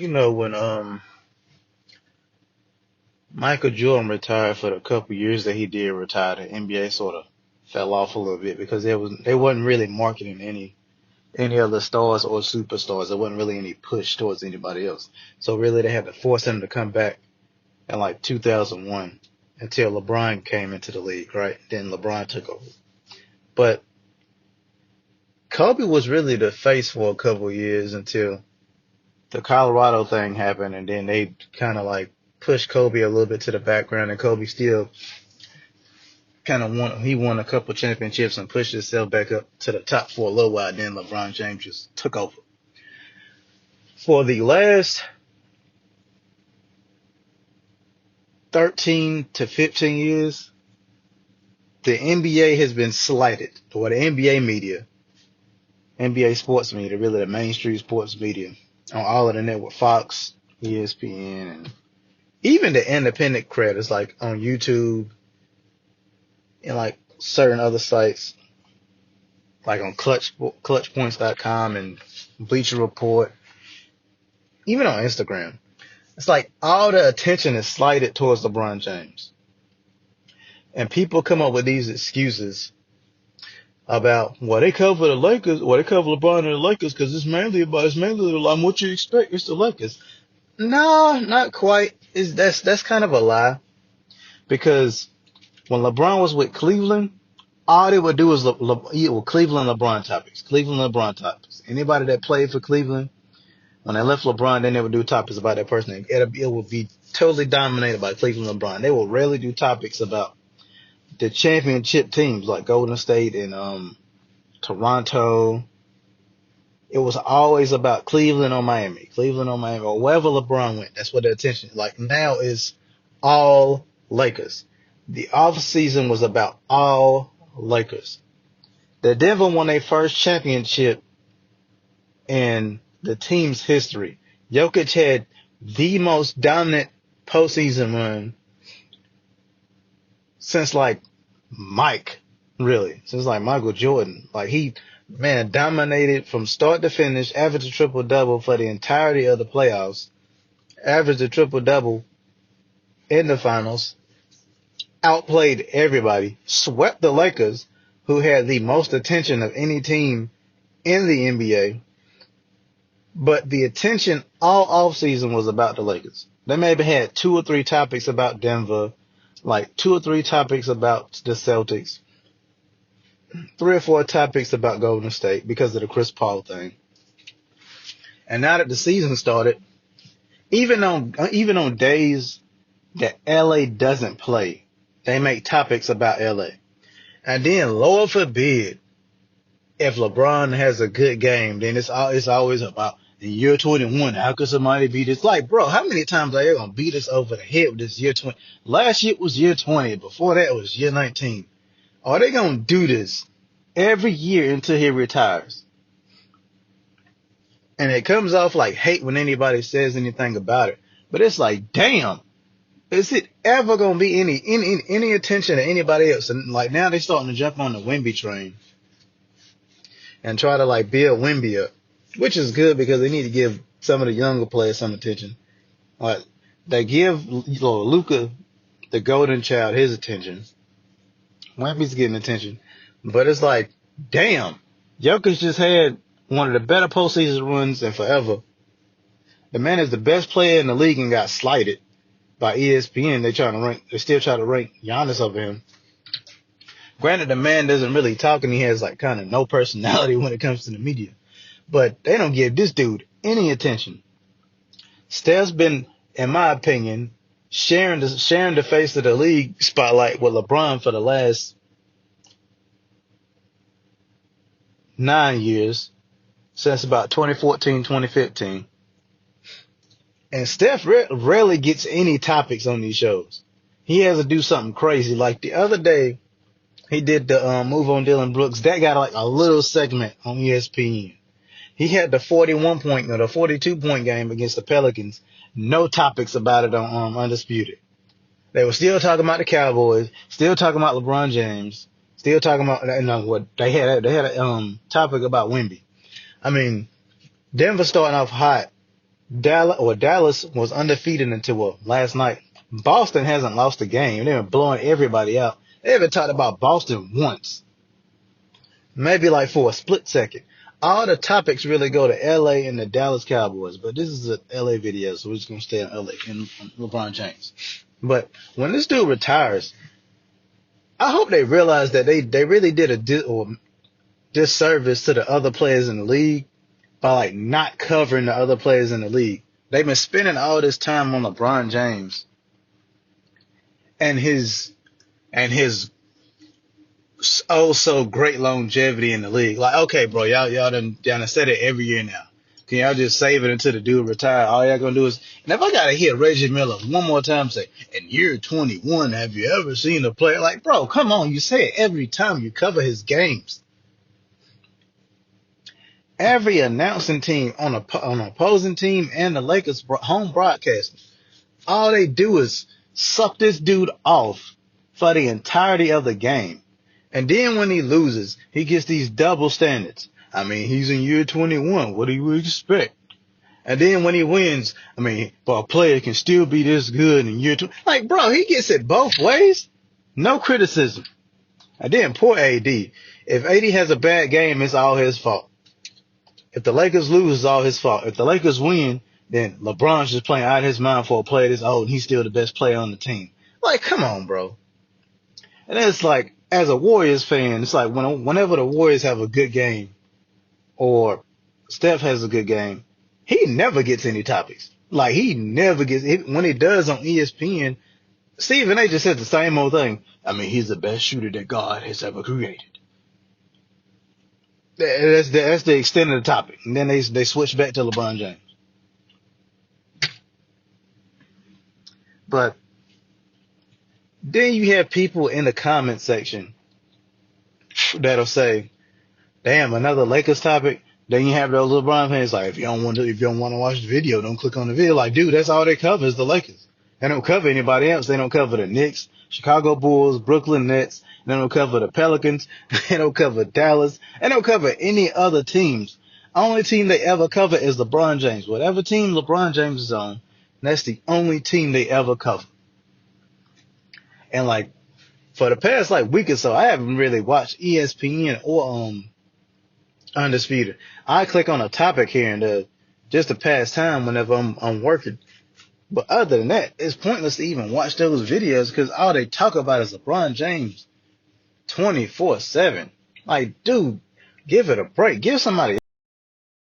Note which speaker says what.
Speaker 1: when Michael Jordan retired for the couple years that he did retire, the NBA sort of fell off a little bit because they wasn't really marketing any other stars or superstars. There wasn't really any push towards anybody else. So really they had to force him to come back in like 2001 until LeBron came into the league, right? Then LeBron took over. But Kobe was really the face for a couple of years until the Colorado thing happened, and then they kind of like pushed Kobe a little bit to the background, and Kobe still kind of won a couple championships and pushed himself back up to the top for a little while. Then LeBron James just took over. For the last 13 to 15 years, the NBA has been slighted, or the NBA media, NBA sports media, really the mainstream sports media, on all of the network, Fox, ESPN, and even the independent creators like on YouTube and like certain other sites, like on clutchpoints.com and Bleacher Report, even on Instagram. It's like all the attention is slighted towards LeBron James. And people come up with these excuses about, well, they cover the Lakers, or they cover LeBron and the Lakers because it's mainly what you expect. It's the Lakers. No, not quite. That's kind of a lie, because when LeBron was with Cleveland, all they would do was Cleveland LeBron topics. Cleveland LeBron topics. Anybody that played for Cleveland, when they left LeBron, they never do topics about that person. It would be totally dominated by Cleveland LeBron. They will rarely do topics about the championship teams like Golden State and Toronto. It was always about Cleveland or Miami, or wherever LeBron went. That's what the attention. Like now is all Lakers. The off season was about all Lakers. The Denver won their first championship in the team's history. Jokic had the most dominant postseason run since like since like Michael Jordan. Like he dominated from start to finish, averaged a triple-double for the entirety of the playoffs, averaged a triple-double in the finals, outplayed everybody, swept the Lakers, who had the most attention of any team in the NBA, but the attention all offseason was about the Lakers. They maybe had 2 or 3 topics about Denver, like 2 or 3 topics about the Celtics, 3 or 4 topics about Golden State because of the Chris Paul thing. And now that the season started, even on days that LA doesn't play, they make topics about LA. And then, Lord forbid, if LeBron has a good game, then it's always about the year 21. How could somebody beat this? Like, bro, how many times are you gonna beat us over the head with this year 20? Last year was year 20. Before that was year 19. Are they gonna do this every year until he retires? And it comes off like hate when anybody says anything about it. But it's like, damn, is it ever gonna be any attention to anybody else? And like now they're starting to jump on the Wemby train and try to like build Wemby up, which is good because they need to give some of the younger players some attention. Like they give Luka, the golden child, his attention. Wemby's getting attention, but it's like, damn, Jokic just had one of the better postseason runs in forever. The man is the best player in the league and got slighted by ESPN. They still try to rank Giannis over him. Granted, the man doesn't really talk and he has like kind of no personality when it comes to the media, but they don't give this dude any attention. Steph's been, in my opinion, sharing the face of the league spotlight with LeBron for the last 9 years, since about 2014, 2015. And Steph rarely gets any topics on these shows. He has to do something crazy. Like the other day, he did the move on Dylan Brooks. That got like a little segment on ESPN. He had the 42-point game against the Pelicans. No topics about it on Undisputed. They were still talking about the Cowboys, still talking about LeBron James, still talking about what they had a topic about Wemby. I mean, Denver starting off hot Dallas was undefeated until last night. Boston hasn't lost a game. They've been blowing everybody out. They haven't talked about Boston once. Maybe like for a split second. All the topics really go to LA and the Dallas Cowboys, but this is an LA video, so we're just gonna stay on LA and LeBron James. But when this dude retires, I hope they realize that they really did a disservice to the other players in the league by like not covering the other players in the league. They've been spending all this time on LeBron James and his oh so great longevity in the league. Like, okay, bro, y'all done said it every year now. Can y'all just save it until the dude retire? All y'all gonna do is, and if I gotta hear Reggie Miller one more time say, in year 21, have you ever seen a player? Like, bro, come on, you say it every time you cover his games. Every announcing team on an opposing team and the Lakers home broadcast, all they do is suck this dude off for the entirety of the game. And then when he loses, he gets these double standards. I mean, he's in year 21. What do you expect? And then when he wins, I mean, but a player can still be this good in year 2. Like, bro, he gets it both ways. No criticism. And then poor AD. If AD has a bad game, it's all his fault. If the Lakers lose, it's all his fault. If the Lakers win, then LeBron's just playing out of his mind for a player this old, and he's still the best player on the team. Like, come on, bro. And it's like, as a Warriors fan, it's like whenever the Warriors have a good game or Steph has a good game, he never gets any topics. Like, he never gets – when he does on ESPN, Stephen A. just said the same old thing. I mean, he's the best shooter that God has ever created. That's the extent of the topic. And then they switch back to LeBron James. But then you have people in the comment section that'll say, damn, another Lakers topic. Then you have those LeBron fans like, if you don't want to watch the video, don't click on the video. Like, dude, that's all they cover is the Lakers. They don't cover anybody else. They don't cover the Knicks, Chicago Bulls, Brooklyn Nets. They don't cover the Pelicans. They don't cover Dallas. They don't cover any other teams. Only team they ever cover is LeBron James. Whatever team LeBron James is on, that's the only team they ever cover. And like, for the past like week or so, I haven't really watched ESPN or Undisputed. I click on a topic here and there just to pass time whenever I'm working. But other than that, it's pointless to even watch those videos because all they talk about is LeBron James 24/7. Like, dude, give it a break. Give somebody